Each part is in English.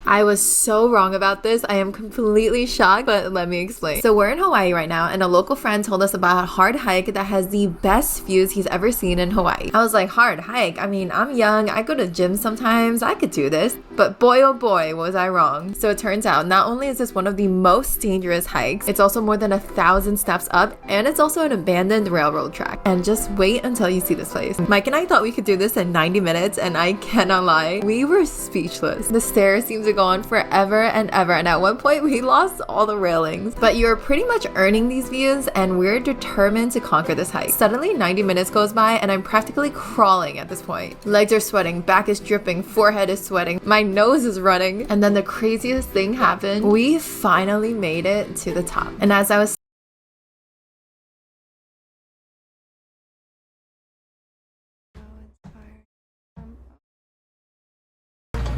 I was so wrong about this. I am completely shocked, but let me explain. So we're in Hawaii right now, and a local friend told us about a hard hike that has the best views he's ever seen in Hawaii. I was like, hard hike? I mean, I'm young, I go to gym sometimes, I could do this. But boy, oh boy, was I wrong. So it turns out, not only is this one of the most dangerous hikes, it's also more than 1,000 steps up, and it's also an abandoned railroad track. And just wait until you see this place. Mike and I thought we could do this in 90 minutes, and I cannot lie, we were speechless. The stairs seemed to go on forever and ever, and at one point we lost all the railings. But you're pretty much earning these views, and we're determined to conquer this hike. Suddenly 90 minutes goes by and I'm practically crawling at this point. Legs are sweating, back is dripping, forehead is sweating, my nose is running, and then the craziest thing happened. We finally made it to the top. And as I was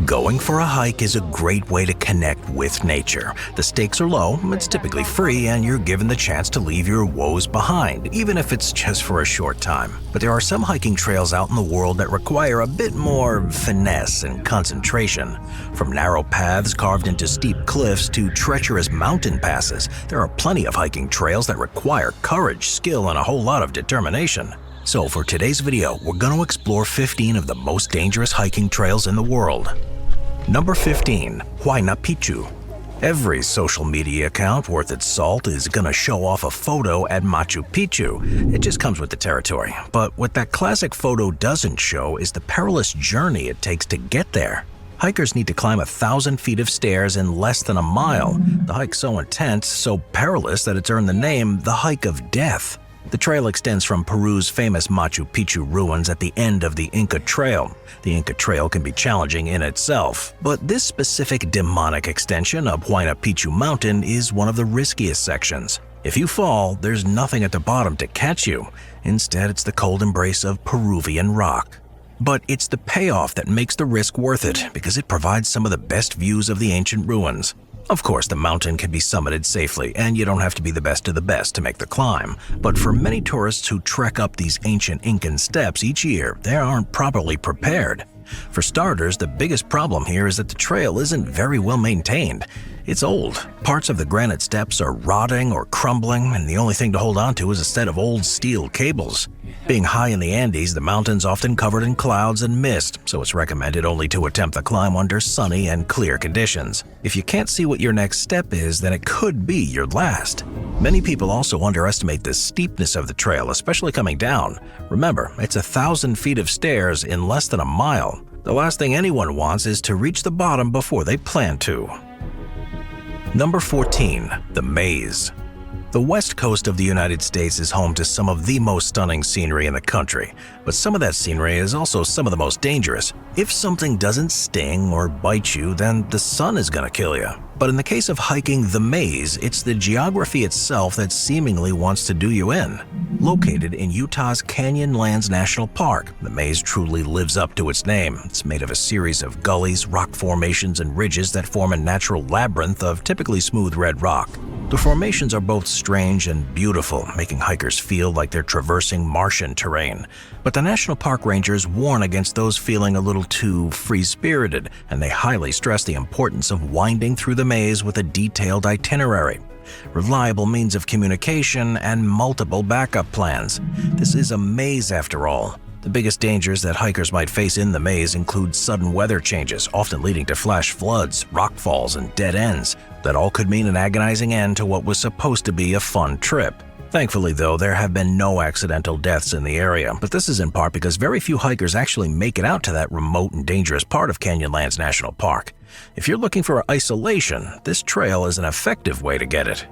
Going for a hike is a great way to connect with nature. The stakes are low, it's typically free, and you're given the chance to leave your woes behind, even if it's just for a short time. But there are some hiking trails out in the world that require a bit more finesse and concentration. From narrow paths carved into steep cliffs to treacherous mountain passes, there are plenty of hiking trails that require courage, skill, and a whole lot of determination. So for today's video, we're going to explore 15 of the most dangerous hiking trails in the world. Number 15. Huayna Picchu. Every social media account worth its salt is gonna show off a photo at Machu Picchu. It just comes with the territory. But what that classic photo doesn't show is the perilous journey it takes to get there. Hikers need to climb 1,000 feet of stairs in less than a mile. The hike's so intense, so perilous that it's earned the name the Hike of Death. The trail extends from Peru's famous Machu Picchu ruins at the end of the Inca Trail. The Inca Trail can be challenging in itself, but this specific demonic extension of Huayna Picchu Mountain is one of the riskiest sections. If you fall, there's nothing at the bottom to catch you. Instead, it's the cold embrace of Peruvian rock. But it's the payoff that makes the risk worth it, because it provides some of the best views of the ancient ruins. Of course, the mountain can be summited safely, and you don't have to be the best of the best to make the climb. But for many tourists who trek up these ancient Incan steps each year, they aren't properly prepared. For starters, the biggest problem here is that the trail isn't very well maintained. It's old. Parts of the granite steps are rotting or crumbling, and the only thing to hold on to is a set of old steel cables. Being high in the Andes, the mountain's often covered in clouds and mist, so it's recommended only to attempt the climb under sunny and clear conditions. If you can't see what your next step is, then it could be your last. Many people also underestimate the steepness of the trail, especially coming down. Remember, it's 1,000 feet of stairs in less than a mile. The last thing anyone wants is to reach the bottom before they plan to. Number 14. The Maze. The west coast of the United States is home to some of the most stunning scenery in the country, but some of that scenery is also some of the most dangerous. If something doesn't sting or bite you, then the sun is gonna kill you. But in the case of hiking the maze, it's the geography itself that seemingly wants to do you in. Located in Utah's Canyonlands National Park, the maze truly lives up to its name. It's made of a series of gullies, rock formations, and ridges that form a natural labyrinth of typically smooth red rock. The formations are both strange and beautiful, making hikers feel like they're traversing Martian terrain. But the national park rangers warn against those feeling a little too free-spirited, and they highly stress the importance of winding through the maze with a detailed itinerary, reliable means of communication, and multiple backup plans. This is a maze after all. The biggest dangers that hikers might face in the maze include sudden weather changes, often leading to flash floods, rock falls, and dead ends. That all could mean an agonizing end to what was supposed to be a fun trip. Thankfully, though, there have been no accidental deaths in the area, but this is in part because very few hikers actually make it out to that remote and dangerous part of Canyonlands National Park. If you're looking for isolation, this trail is an effective way to get it.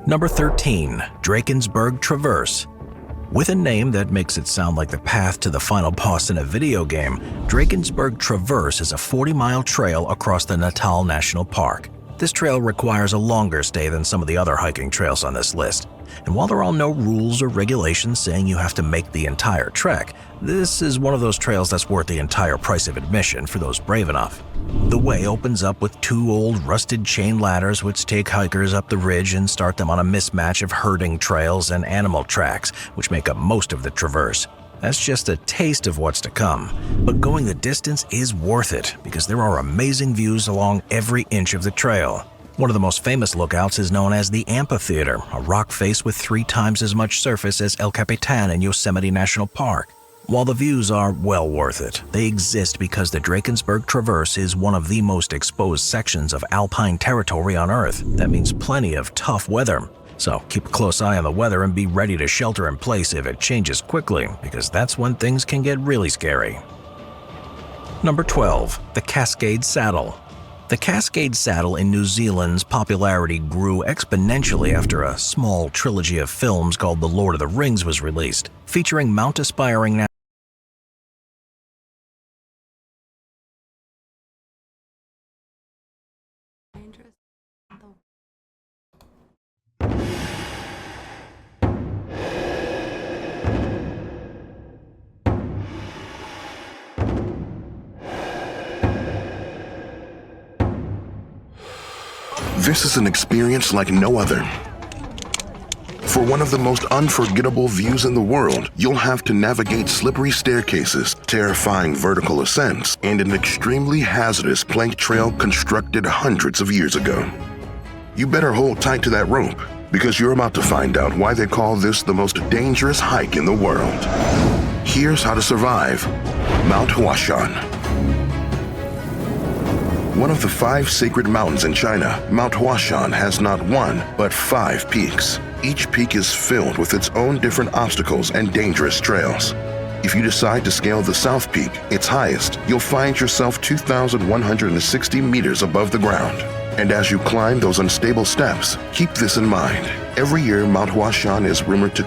Number 13. Drakensburg Traverse. With a name that makes it sound like the path to the final boss in a video game, Drakensburg Traverse is a 40-mile trail across the Natal National Park. This trail requires a longer stay than some of the other hiking trails on this list. And while there are no rules or regulations saying you have to make the entire trek, this is one of those trails that's worth the entire price of admission for those brave enough. The way opens up with two old rusted chain ladders which take hikers up the ridge and start them on a mismatch of herding trails and animal tracks, which make up most of the traverse. That's just a taste of what's to come. But going the distance is worth it because there are amazing views along every inch of the trail. One of the most famous lookouts is known as the Amphitheater, a rock face with 3 times as much surface as El Capitan in Yosemite National Park. While the views are well worth it, they exist because the Drakensburg Traverse is one of the most exposed sections of alpine territory on Earth. That means plenty of tough weather. So keep a close eye on the weather and be ready to shelter in place if it changes quickly, because that's when things can get really scary. Number 12. The Cascade Saddle. The Cascade Saddle in New Zealand's popularity grew exponentially after a small trilogy of films called The Lord of the Rings was released, featuring mount-aspiring This is an experience like no other. For one of the most unforgettable views in the world, you'll have to navigate slippery staircases, terrifying vertical ascents, and an extremely hazardous plank trail constructed hundreds of years ago. You better hold tight to that rope, because you're about to find out why they call this the most dangerous hike in the world. Here's how to survive Mount Huashan. One of the 5 sacred mountains in China, Mount Huashan has not 1, but 5 peaks. Each peak is filled with its own different obstacles and dangerous trails. If you decide to scale the South Peak, its highest, you'll find yourself 2,160 meters above the ground. And as you climb those unstable steps, keep this in mind. Every year, Mount Huashan is rumored to